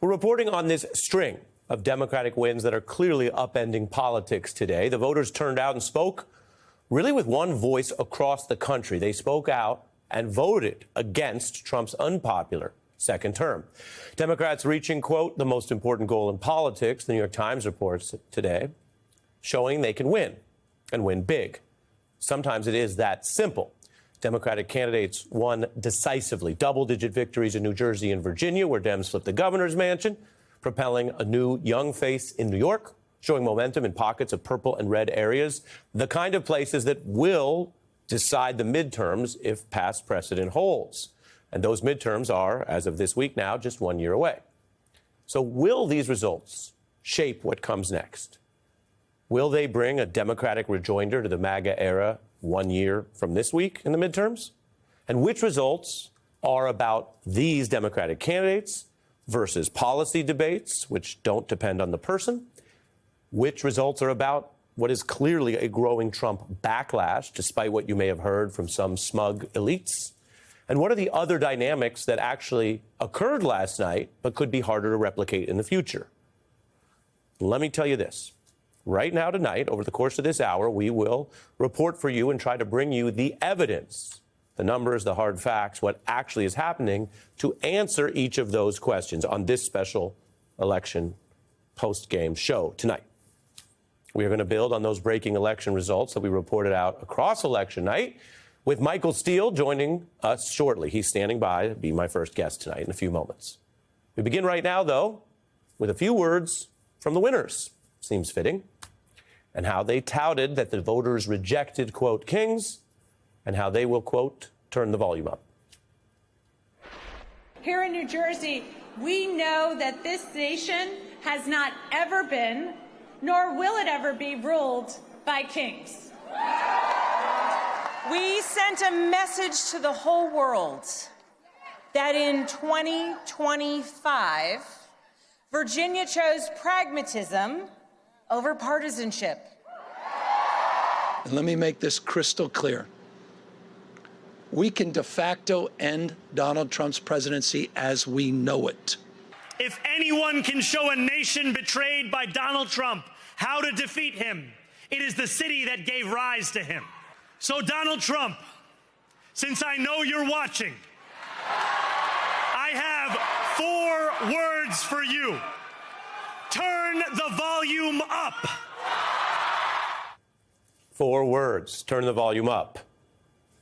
We're reporting on this string of Democratic wins that are clearly upending politics today. The voters turned out and spoke really with one voice across the country. They spoke out and voted against Trump's unpopular second term. Democrats reaching, quote, the most important goal in politics, the New York Times reports today, showing they can win and win big. Sometimes it is that simple. Democratic candidates won decisively, double-digit victories in New Jersey and Virginia, where Dems flipped the governor's mansion, propelling a new young face in New York, showing momentum in pockets of purple and red areas, the kind of places that will decide the midterms if past precedent holds. And those midterms are, as of this week now, just 1 year away. So will these results shape what comes next? Will they bring a Democratic rejoinder to the MAGA era 1 year from this week in the midterms? And which results are about these Democratic candidates versus policy debates, which don't depend on the person? Which results are about what is clearly a growing Trump backlash, despite what you may have heard from some smug elites? And what are the other dynamics that actually occurred last night, but could be harder to replicate in the future? Let me tell you this. Right now, tonight, over the course of this hour, we will report for you and try to bring you the evidence, the numbers, the hard facts, what actually is happening to answer each of those questions on this special election post-game show tonight. We are going to build on those breaking election results that we reported out across election night, with Michael Steele joining us shortly. He's standing by to be my first guest tonight in a few moments. We begin right now, though, with a few words from the winners. Seems fitting. And how they touted that the voters rejected, quote, kings, and how they will, quote, turn the volume up. Here in New Jersey, we know that this nation has not ever been, nor will it ever be, ruled by kings. We sent a message to the whole world that in 2025, Virginia chose pragmatism over partisanship. And let me make this crystal clear. We can de facto end Donald Trump's presidency as we know it. If anyone can show a nation betrayed by Donald Trump how to defeat him, it is the city that gave rise to him. So, Donald Trump, since I know you're watching, I have 4 words for you. Turn the volume up. 4 words, turn the volume up.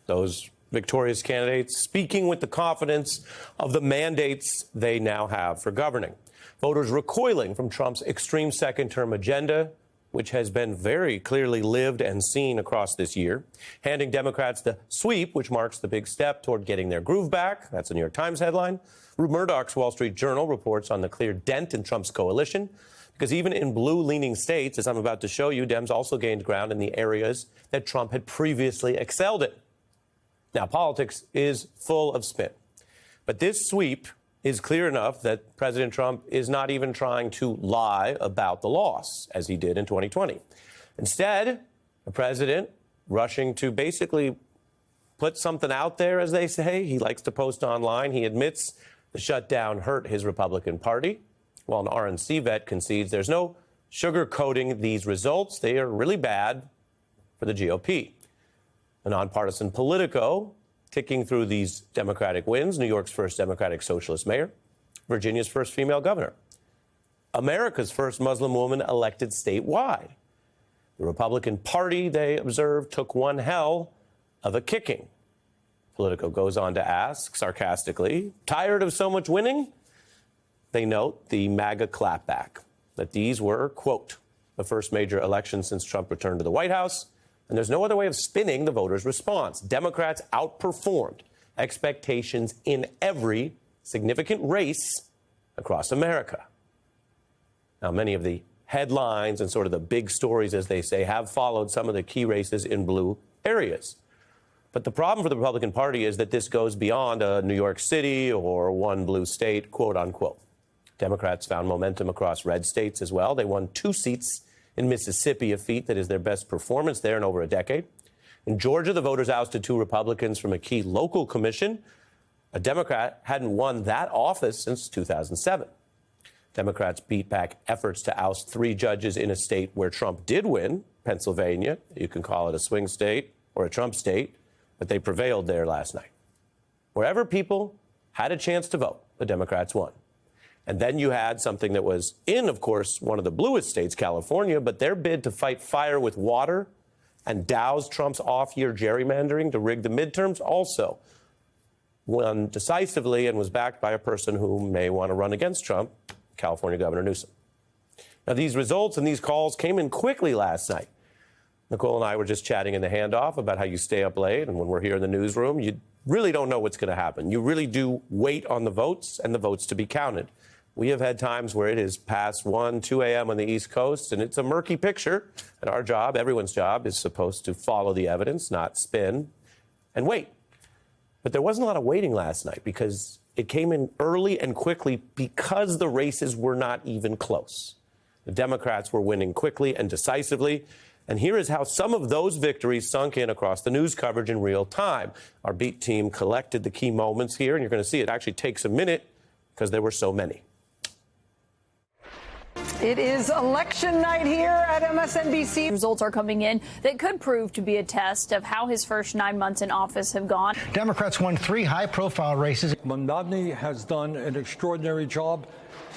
Those victorious candidates speaking with the confidence of the mandates they now have for governing. Voters recoiling from Trump's extreme second-term agenda, which has been very clearly lived and seen across this year, handing Democrats the sweep, which marks the big step toward getting their groove back. That's a New York Times headline. Rupert Murdoch's Wall Street Journal reports on the clear dent in Trump's coalition, because even in blue-leaning states, as I'm about to show you, Dems also gained ground in the areas that Trump had previously excelled in. Now, politics is full of spin, but this sweep is clear enough that President Trump is not even trying to lie about the loss, as he did in 2020. Instead, the president rushing to basically put something out there, as they say. He likes to post online. He admits the shutdown hurt his Republican Party, while an RNC vet concedes there's no sugarcoating these results. They are really bad for the GOP. A nonpartisan Politico ticking through these Democratic wins: New York's first Democratic socialist mayor, Virginia's first female governor, America's first Muslim woman elected statewide. The Republican Party, they observe, took one hell of a kicking. Politico goes on to ask, sarcastically, tired of so much winning? They note the MAGA clapback, that these were, quote, the first major election since Trump returned to the White House. And there's no other way of spinning the voters' response. Democrats outperformed expectations in every significant race across America. Now, many of the headlines and sort of the big stories, as they say, have followed some of the key races in blue areas. But the problem for the Republican Party is that this goes beyond a New York City or one blue state, quote unquote. Democrats found momentum across red states as well. They won 2 seats in Mississippi, a feat that is their best performance there in over a decade. In Georgia, the voters ousted 2 Republicans from a key local commission. A Democrat hadn't won that office since 2007. Democrats beat back efforts to oust 3 judges in a state where Trump did win, Pennsylvania. You can call it a swing state or a Trump state, but they prevailed there last night. Wherever people had a chance to vote, the Democrats won. And then you had something that was in, of course, one of the bluest states, California, but their bid to fight fire with water and douse Trump's off-year gerrymandering to rig the midterms also won decisively and was backed by a person who may want to run against Trump, California Governor Newsom. Now, these results and these calls came in quickly last night. Nicole and I were just chatting in the handoff about how you stay up late, and when we're here in the newsroom, you really don't know what's going to happen. You really do wait on the votes and the votes to be counted. We have had times where it is past 1, 2 a.m. on the East Coast, and it's a murky picture. And our job, everyone's job, is supposed to follow the evidence, not spin, and wait. But there wasn't a lot of waiting last night because it came in early and quickly because the races were not even close. The Democrats were winning quickly and decisively. And here is how some of those victories sunk in across the news coverage in real time. Our beat team collected the key moments here, and you're going to see it actually takes a minute because there were so many. It is election night here at MSNBC. Results are coming in that could prove to be a test of how his first 9 months in office have gone. Democrats won 3 high-profile races. Mamdani has done an extraordinary job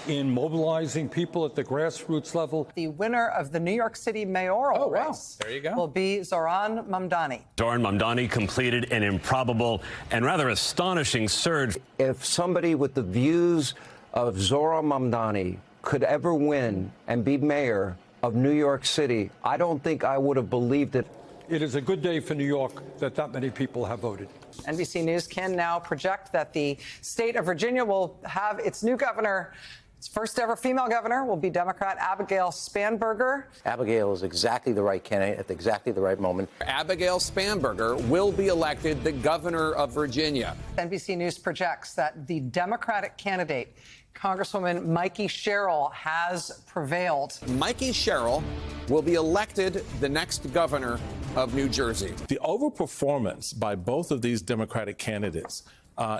in mobilizing people at the grassroots level. The winner of the New York City mayoral race there you go. will be Zohran Mamdani. Zohran Mamdani completed an improbable and rather astonishing surge. If somebody with the views of Zohran Mamdani could ever win and be mayor of New York City, I don't think I would have believed it. It is a good day for New York that many people have voted. NBC News can now project that the state of Virginia will have its new governor. Its first ever female governor will be Democrat Abigail Spanberger. Abigail is exactly the right candidate at exactly the right moment. Abigail Spanberger will be elected the governor of Virginia. NBC News projects that the Democratic candidate, Congresswoman Mikey Sherrill, has prevailed. Mikey Sherrill will be elected the next governor of New Jersey. The overperformance by both of these Democratic candidates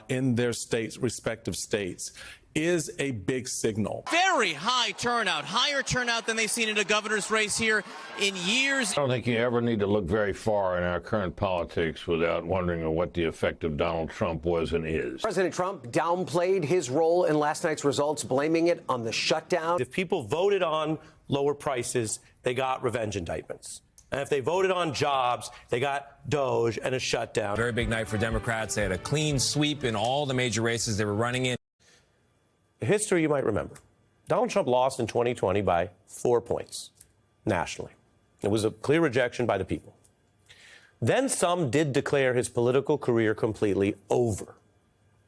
in their states, respective states, is a big signal. Very high turnout, higher turnout than they've seen in a governor's race here in years. I don't think you ever need to look very far in our current politics without wondering what the effect of Donald Trump was and is. President Trump downplayed his role in last night's results, blaming it on the shutdown. If people voted on lower prices, they got revenge indictments. And if they voted on jobs, they got Doge and a shutdown. Very big night for Democrats. They had a clean sweep in all the major races they were running in. History you might remember. Donald Trump lost in 2020 by 4 points nationally. It was a clear rejection by the people. Then some did declare his political career completely over.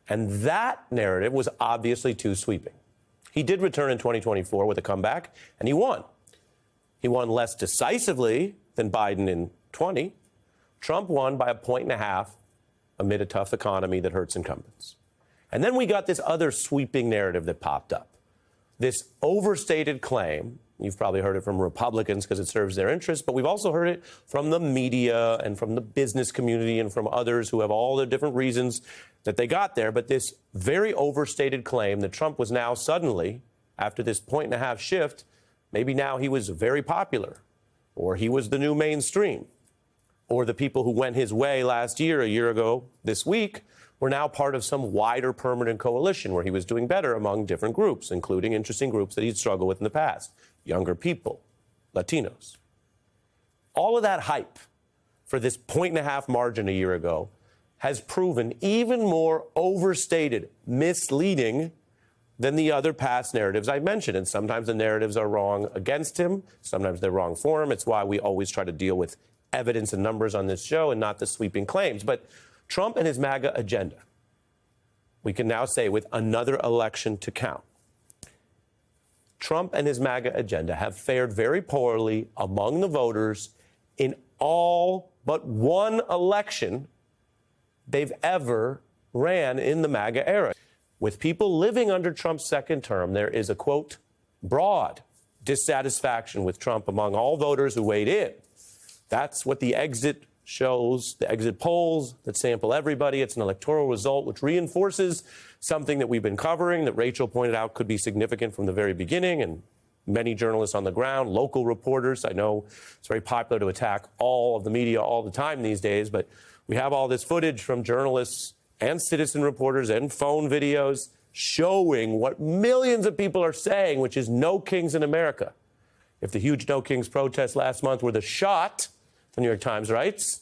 And that narrative was obviously too sweeping. He did return in 2024 with a comeback, and he won. He won less decisively than Biden in 20. Trump won by 1.5 points amid a tough economy that hurts incumbents. And then we got this other sweeping narrative that popped up. This overstated claim, you've probably heard it from Republicans because it serves their interests, but we've also heard it from the media and from the business community and from others who have all the different reasons that they got there. But this very overstated claim that Trump was now suddenly, after this 1.5 point shift, maybe now he was very popular, or he was the new mainstream, or the people who went his way last year, a year ago this week, were now part of some wider permanent coalition where he was doing better among different groups, including interesting groups that he'd struggled with in the past, younger people, Latinos. All of that hype for this 1.5 point margin a year ago has proven even more overstated, misleading than the other past narratives I mentioned. And sometimes the narratives are wrong against him. Sometimes they're wrong for him. It's why we always try to deal with evidence and numbers on this show and not the sweeping claims. But Trump and his MAGA agenda, we can now say with another election to count, Trump and his MAGA agenda have fared very poorly among the voters in all but one election they've ever ran in the MAGA era. With people living under Trump's second term, there is a, quote, broad dissatisfaction with Trump among all voters who weighed in. That's what the exit shows the exit polls that sample everybody. It's an electoral result which reinforces something that we've been covering, that Rachel pointed out could be significant from the very beginning, and many journalists on the ground, local reporters. I know it's very popular to attack all of the media all the time these days, but we have all this footage from journalists and citizen reporters and phone videos showing what millions of people are saying, which is no kings in America. If the huge No Kings protests last month were the shot, the New York Times writes,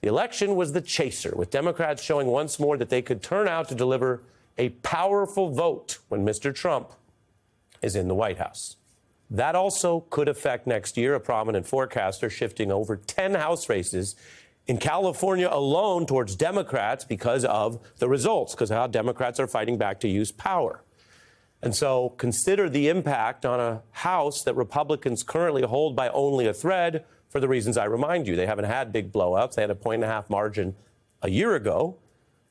the election was the chaser, with Democrats showing once more that they could turn out to deliver a powerful vote when Mr. Trump is in the White House. That also could affect next year, a prominent forecaster shifting over 10 House races in California alone towards Democrats because of the results, because how Democrats are fighting back to use power. And so consider the impact on a House that Republicans currently hold by only a thread for the reasons I remind you. They haven't had big blowups. They had a 1.5-point margin a year ago.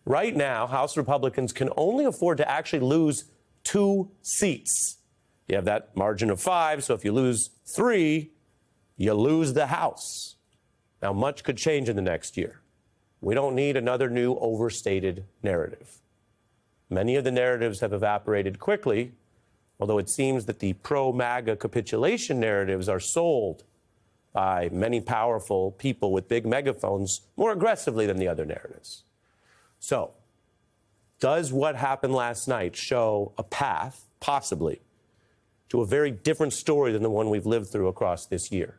Right now, House Republicans can only afford to actually lose 2 seats. You have that margin of 5, so if you lose 3, you lose the House. Now, much could change in the next year. We don't need another new overstated narrative. Many of the narratives have evaporated quickly, although it seems that the pro-MAGA capitulation narratives are sold by many powerful people with big megaphones more aggressively than the other narratives. So, does what happened last night show a path, possibly, to a very different story than the one we've lived through across this year?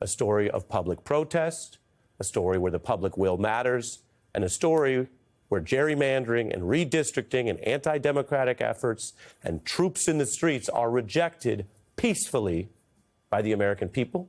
A story of public protest, a story where the public will matters, and a story where gerrymandering and redistricting and anti-democratic efforts and troops in the streets are rejected peacefully by the American people